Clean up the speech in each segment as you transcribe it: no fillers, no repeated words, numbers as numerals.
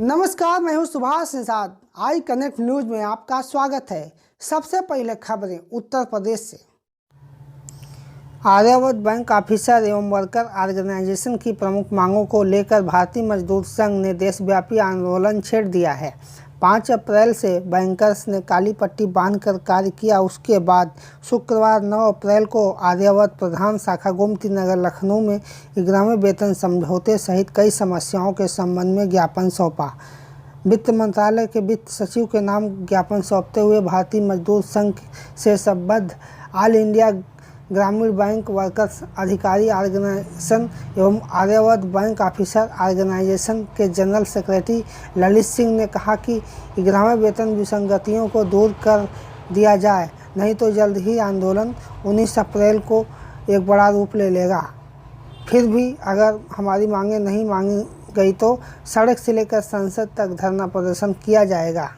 नमस्कार, मैं हूं Subhash Nishad. I connect news में आपका स्वागत है। सबसे पहले खबरें उत्तर प्रदेश से। आर्यावर्त बैंक ऑफिसर एवं वर्कर ऑर्गेनाइजेशन की प्रमुख मांगों को लेकर भारतीय मजदूर संघ ने देशव्यापी आंदोलन छेड़ दिया है। 5 अप्रैल से बैंकर्स ने काली पट्टी बांधकर कार्य किया। उसके बाद शुक्रवार 9 अप्रैल को आर्यावर्त प्रधान शाखा गोमती नगर लखनऊ में ग्राम्य वेतन समझौते सहित कई समस्याओं के संबंध में ज्ञापन सौंपा। वित्त मंत्रालय के वित्त सचिव के नाम ज्ञापन सौंपते हुए भारतीय मजदूर संघ से संबद्ध ऑल इंडिया ग्रामीण बैंक वर्कर्स अधिकारी ऑर्गेनाइजेशन एवं आर्यावर्त बैंक ऑफिसर ऑर्गेनाइजेशन के जनरल सेक्रेटरी ललित सिंह ने कहा कि ग्राम्य वेतन विसंगतियों को दूर कर दिया जाए, नहीं तो जल्द ही आंदोलन 19 अप्रैल को एक बड़ा रूप ले लेगा। फिर भी अगर हमारी मांगें नहीं मांगी गई तो सड़क से लेकर संसद तक धरना प्रदर्शन किया जाएगा।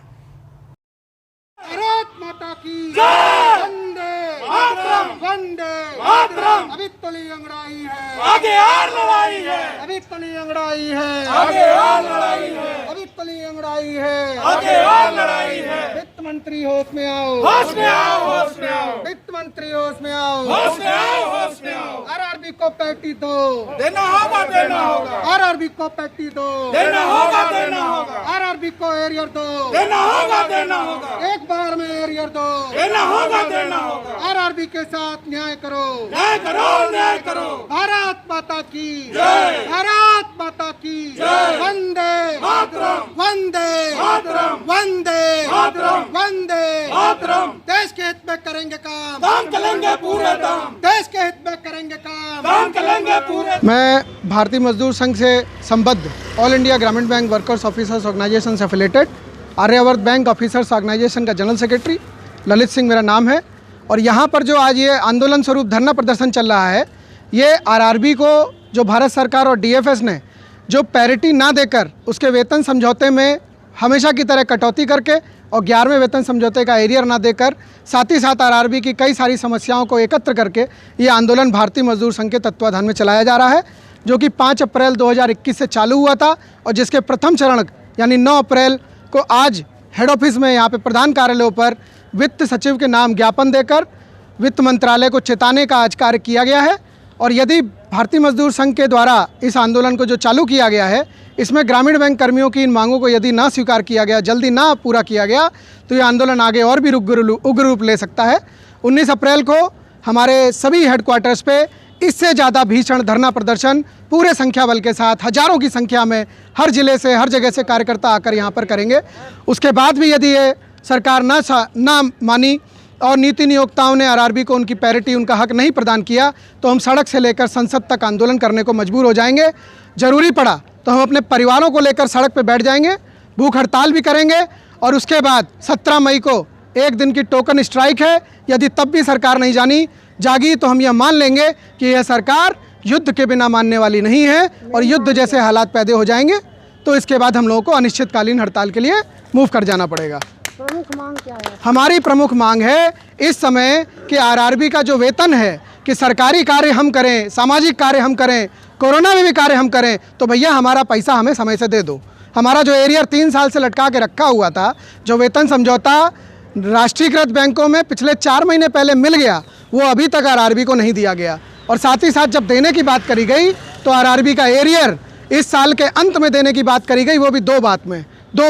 भारत माता की जय, वंदे मातरम, वंदे मातरम। अभी तली अंगड़ाई है, आगे और लड़ाई है। अभी तली अंगड़ाई है, आगे और लड़ाई है। अभी तली अंगड़ाई है, आगे और लड़ाई है। वित्त मंत्री होश में आओ, होश में आओ, होश में आओ। वित्त मंत्री होश में आओ, होश में आओ, होश में आओ। आरआरबी को पैटी दो, देना होगा, देना होगा। आरआरबी को पैटी दो, देना होगा, देना होगा। आरआरबी को एरियर दो, देना होगा, देना होगा। एक बार में एरियर दो, देना होगा, देना होगा। आरआरबी के साथ न्याय करो, न्याय करो, न्याय करो। भारत माता की जय, भारत माता की जय। वंदे मातरम, वंदे मातरम, वंदे मातरम, वंदे मातरम। देश के हित में करेंगे काम, काम करेंगे पूरे दम। देश के हित में करेंगे काम, काम करेंगे पूरे। मैं भारतीय मजदूर संघ से संबद्ध ऑल इंडिया ग्रामीण बैंक वर्कर्स ऑफिसर्स ऑर्गेनाइजेशन से affiliated Aryavart bank officers organization का जनरल सेक्रेटरी ललित सिंह मेरा नाम है। और यहाँ पर जो आज ये आंदोलन स्वरूप धरना प्रदर्शन चल रहा है, ये आरआरबी को जो भारत सरकार और डीएफएस ने जो पैरिटी ना देकर उसके वेतन समझौते में हमेशा की तरह कटौती करके और 11वें वेतन समझौते का एरियर ना देकर, साथ ही साथ आरआरबी की कई सारी समस्याओं को एकत्र करके ये आंदोलन भारतीय मजदूर संघ के तत्वाधान में चलाया जा रहा है, जो कि 5 अप्रैल 2021 से चालू हुआ था और जिसके प्रथम चरण यानी 9 अप्रैल को आज हेड ऑफिस में यहाँ पे प्रधान कार्यालयों पर वित्त सचिव के नाम ज्ञापन देकर वित्त मंत्रालय को चेताने का आज कार्य किया गया है। और यदि भारतीय मजदूर संघ के द्वारा इस आंदोलन को जो चालू किया गया है, इसमें ग्रामीण बैंक कर्मियों की इन मांगों को यदि ना स्वीकार किया गया, जल्दी ना पूरा किया गया, तो ये आंदोलन आगे और भी उग्र रूप ले सकता है। 19 अप्रैल को हमारे सभी हेडक्वार्टर्स पे इससे ज़्यादा भीषण धरना प्रदर्शन पूरे संख्या बल के साथ हजारों की संख्या में हर जिले से, हर जगह से कार्यकर्ता आकर यहाँ पर करेंगे। उसके बाद भी यदि ये सरकार ना मानी और नीति नियोक्ताओं ने आरआरबी को उनकी पैरिटी, उनका हक नहीं प्रदान किया, तो हम सड़क से लेकर संसद तक आंदोलन करने को मजबूर हो जाएंगे। ज़रूरी पड़ा तो हम अपने परिवारों को लेकर सड़क पर बैठ जाएंगे, भूख हड़ताल भी करेंगे। और उसके बाद 17 मई को एक दिन की टोकन स्ट्राइक है। यदि तब भी सरकार नहीं जागी तो हम यह मान लेंगे कि यह सरकार युद्ध के बिना मानने वाली नहीं है और युद्ध जैसे हालात पैदा हो जाएंगे तो इसके बाद हम लोगों को अनिश्चितकालीन हड़ताल के लिए मूव कर जाना पड़ेगा। प्रमुख मांग क्या है? हमारी प्रमुख मांग है इस समय कि आरआरबी का जो वेतन है कि सरकारी कार्य हम करें, सामाजिक कार्य हम करें, कोरोना में भी कार्य हम करें, तो भैया हमारा पैसा हमें समय से दे दो। हमारा जो एरियर 3 साल से लटका के रखा हुआ था, जो वेतन समझौता राष्ट्रीयकृत बैंकों में पिछले 4 महीने पहले मिल गया, वो अभी तक आरआरबी को नहीं दिया गया। और साथ ही साथ जब देने की बात करी गई तो आरआरबी का एरियर इस साल के अंत में देने की बात करी गई, वो भी 2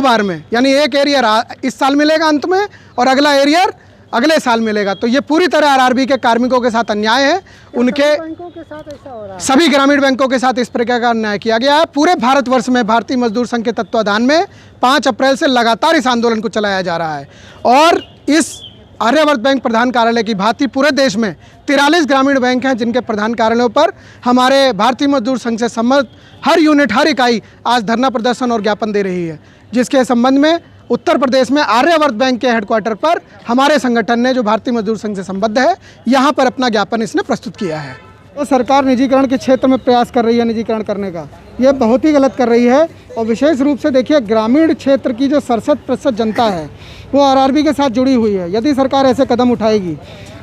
बार में, यानी एक एरियर इस साल मिलेगा अंत में और अगला एरियर अगले साल मिलेगा। तो ये पूरी तरह आरआरबी के कार्मिकों के साथ अन्याय है। उनके बैंकों के साथ ऐसा हो रहा है? सभी ग्रामीण बैंकों के साथ इस प्रकार का अन्याय किया गया है। पूरे भारतवर्ष में भारतीय मजदूर संघ के तत्वाधान में 5 अप्रैल से लगातार इस आंदोलन को चलाया जा रहा है। और इस आर्यावर्त बैंक प्रधान कार्यालय की भांति पूरे देश में 43 ग्रामीण बैंक हैं जिनके प्रधान कार्यालयों पर हमारे भारतीय मजदूर संघ से संबद्ध हर यूनिट, हर इकाई आज धरना प्रदर्शन और ज्ञापन दे रही है, जिसके संबंध में उत्तर प्रदेश में आर्यावर्त बैंक के हेडक्वार्टर पर हमारे संगठन ने, जो भारतीय मजदूर संघ से संबद्ध है, यहाँ पर अपना ज्ञापन इसने प्रस्तुत किया है। तो सरकार निजीकरण के क्षेत्र में प्रयास कर रही है निजीकरण करने का, यह बहुत ही गलत कर रही है। और विशेष रूप से देखिए, ग्रामीण क्षेत्र की जो 67% जनता है वो आरआरबी के साथ जुड़ी हुई है। यदि सरकार ऐसे कदम उठाएगी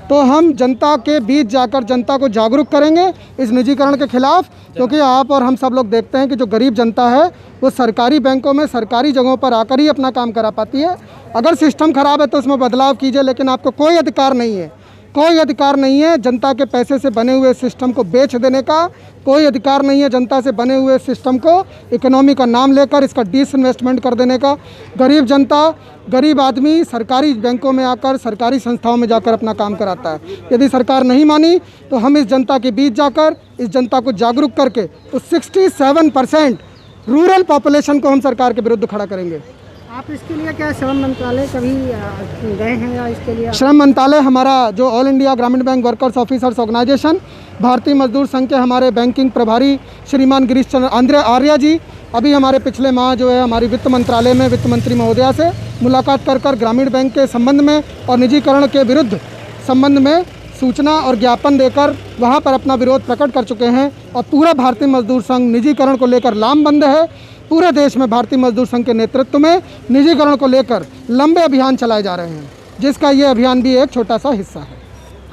तो हम जनता के बीच जाकर जनता को जागरूक करेंगे इस निजीकरण के खिलाफ, क्योंकि आप और हम सब लोग देखते हैं कि जो गरीब जनता है वो सरकारी बैंकों में सरकारी जगहों पर आकर ही अपना काम करा पाती है। अगर सिस्टम ख़राब है तो उसमें बदलाव कीजिए, लेकिन आपको कोई अधिकार नहीं है जनता के पैसे से बने हुए सिस्टम को बेच देने का। कोई अधिकार नहीं है जनता से बने हुए सिस्टम को इकोनॉमी का नाम लेकर इसका डिसइन्वेस्टमेंट कर देने का। गरीब जनता, गरीब आदमी सरकारी बैंकों में आकर सरकारी संस्थाओं में जाकर अपना काम कराता है। यदि सरकार नहीं मानी तो हम इस जनता के बीच जाकर इस जनता को जागरूक करके उस 67% रूरल पॉपुलेशन को हम सरकार के विरुद्ध खड़ा करेंगे। आप इसके लिए क्या श्रम मंत्रालय कभी गए हैं या इसके लिए? श्रम मंत्रालय हमारा जो ऑल इंडिया ग्रामीण बैंक वर्कर्स ऑफिसर्स ऑर्गेनाइजेशन, भारतीय मजदूर संघ के हमारे बैंकिंग प्रभारी श्रीमान गिरीश चंद्र आर्या जी अभी हमारे पिछले माह जो है हमारी वित्त मंत्रालय में वित्त मंत्री महोदया से मुलाकात कर ग्रामीण बैंक के संबंध में और निजीकरण के विरुद्ध संबंध में सूचना और ज्ञापन देकर वहां पर अपना विरोध प्रकट कर चुके हैं। और पूरा भारतीय मजदूर संघ निजीकरण को लेकर लामबंद है। पूरे देश में भारतीय मजदूर संघ के नेतृत्व में निजीकरण को लेकर लंबे अभियान चलाए जा रहे हैं, जिसका ये अभियान भी एक छोटा सा हिस्सा है।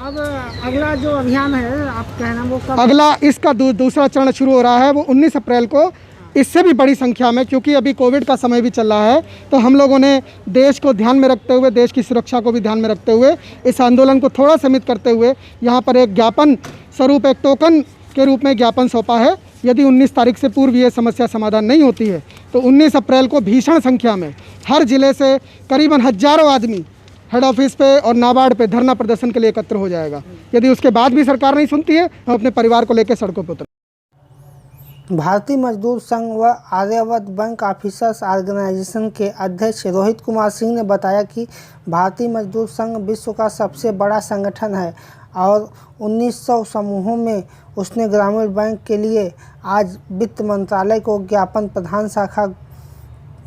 अब अगला जो अभियान है आप कहना वो कब? अगला इसका दूसरा चरण शुरू हो रहा है, वो 19 अप्रैल को। इससे भी बड़ी संख्या में, क्योंकि अभी कोविड का समय भी चल रहा है, तो हम लोगों ने देश को ध्यान में रखते हुए, देश की सुरक्षा को भी ध्यान में रखते हुए इस आंदोलन को थोड़ा सीमित करते हुए यहाँ पर एक ज्ञापन स्वरूप, एक टोकन के रूप में ज्ञापन सौंपा है। यदि 19 तारीख से पूर्व ये समस्या समाधान नहीं होती है तो 19 अप्रैल को भीषण संख्या में हर जिले से करीबन हज़ारों आदमी हेड ऑफिस पे और नाबार्ड पे धरना प्रदर्शन के लिए एकत्र हो जाएगा। यदि उसके बाद भी सरकार नहीं सुनती है, हम अपने परिवार को लेकर सड़कों पर उतरेंगे। भारतीय मजदूर संघ व आर्यावर्त बैंक ऑफिसर्स ऑर्गेनाइजेशन के अध्यक्ष रोहित कुमार सिंह ने बताया कि भारतीय मजदूर संघ विश्व का सबसे बड़ा संगठन है और 1900 समूहों में उसने ग्रामीण बैंक के लिए आज वित्त मंत्रालय को ज्ञापन प्रधान शाखा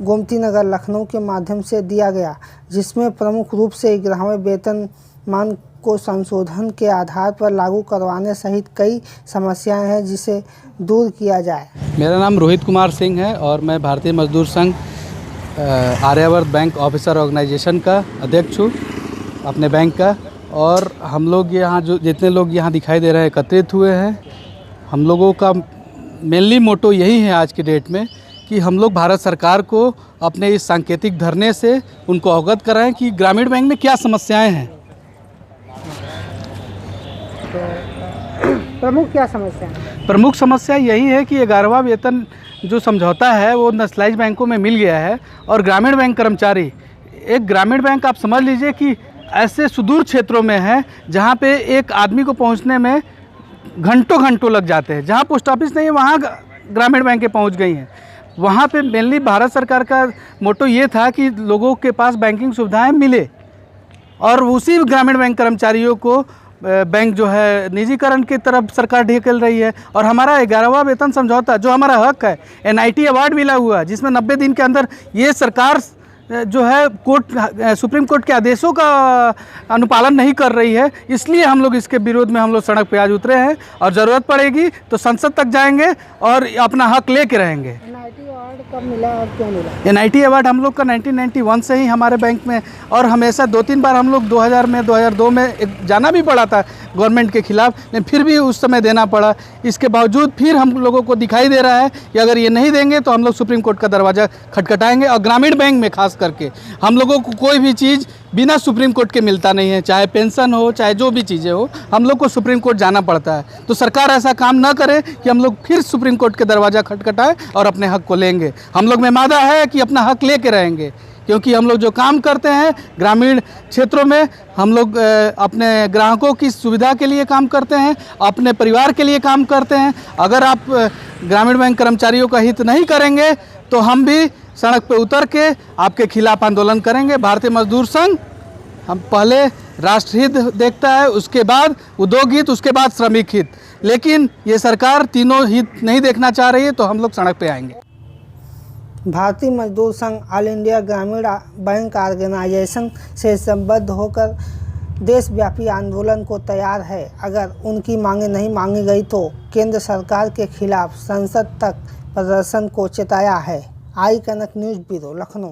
गोमती नगर लखनऊ के माध्यम से दिया गया, जिसमें प्रमुख रूप से ग्रामीण वेतनमान को संशोधन के आधार पर लागू करवाने सहित कई समस्याएं हैं जिसे दूर किया जाए। मेरा नाम रोहित कुमार सिंह है और मैं भारतीय मजदूर संघ आर्यावर्त बैंक ऑफिसर ऑर्गेनाइजेशन का अध्यक्ष हूँ अपने बैंक का। और हम लोग यहाँ जो जितने लोग यहाँ दिखाई दे रहे हैं एकत्रित हुए हैं, हम लोगों का मेनली मोटो यही है आज की डेट में कि हम लोग भारत सरकार को अपने इस सांकेतिक धरने से उनको अवगत कराएं कि ग्रामीण बैंक में क्या समस्याएं हैं। प्रमुख क्या समस्या है? प्रमुख समस्या यही है कि 11वां वेतन जो समझौता है वो नेशनलाइज बैंकों में मिल गया है और ग्रामीण बैंक कर्मचारी, एक ग्रामीण बैंक आप समझ लीजिए कि ऐसे सुदूर क्षेत्रों में है जहाँ पे एक आदमी को पहुँचने में घंटों लग जाते हैं। जहाँ पोस्ट ऑफिस नहीं है वहाँ ग्रामीण बैंकें पहुँच गई हैं। वहाँ पे मेनली भारत सरकार का मोटो ये था कि लोगों के पास बैंकिंग सुविधाएं मिले और उसी ग्रामीण बैंक कर्मचारियों को बैंक जो है निजीकरण की तरफ सरकार ढकेल रही है। और हमारा 11वां वेतन समझौता जो हमारा हक है, NIT अवार्ड मिला हुआ, जिसमें 90 दिन के अंदर ये सरकार जो है सुप्रीम कोर्ट के आदेशों का अनुपालन नहीं कर रही है, इसलिए हम लोग इसके विरोध में हम लोग सड़क पे आज उतरे हैं और ज़रूरत पड़ेगी तो संसद तक जाएंगे और अपना हक लेके रहेंगे। NIT अवार्ड कब मिला और क्यों मिला? NIT अवार्ड हम लोग का 1991 से ही हमारे बैंक में, और हमेशा 2-3 बार हम लोग 2000 में 2002 में जाना भी पड़ा था गवर्नमेंट के खिलाफ, लेकिन फिर भी उस समय देना पड़ा। इसके बावजूद फिर हम लोगों को दिखाई दे रहा है कि अगर ये नहीं देंगे तो हम लोग सुप्रीम कोर्ट का दरवाज़ा खटखटाएंगे। और ग्रामीण बैंक में खास करके हम लोगों को कोई भी चीज़ बिना सुप्रीम कोर्ट के मिलता नहीं है, चाहे पेंशन हो चाहे जो भी चीज़ें हो, हम लोग को सुप्रीम कोर्ट जाना पड़ता है। तो सरकार ऐसा काम ना करे कि हम लोग फिर सुप्रीम कोर्ट के दरवाज़ा खटखटाएं और अपने हक को लेंगे। हम लोग में वादा है कि अपना हक लेके रहेंगे, क्योंकि हम लोग जो काम करते हैं ग्रामीण क्षेत्रों में, हम लोग अपने ग्राहकों की सुविधा के लिए काम करते हैं, अपने परिवार के लिए काम करते हैं। अगर आप ग्रामीण बैंक कर्मचारियों का हित नहीं करेंगे तो हम भी सड़क पे उतर के आपके खिलाफ आंदोलन करेंगे। भारतीय मजदूर संघ हम पहले राष्ट्रहित देखता है, उसके बाद उद्योग हित, उसके बाद श्रमिक हित, लेकिन ये सरकार तीनों हित नहीं देखना चाह रही है, तो हम लोग सड़क पे आएंगे। भारतीय मजदूर संघ ऑल इंडिया ग्रामीण बैंक ऑर्गेनाइजेशन से संबद्ध होकर देशव्यापी आंदोलन को तैयार है। अगर उनकी मांगें नहीं मांगी गई तो केंद्र सरकार के खिलाफ संसद तक प्रदर्शन को चेताया है। आई कनक न्यूज़ ब्यूरो, लखनऊ।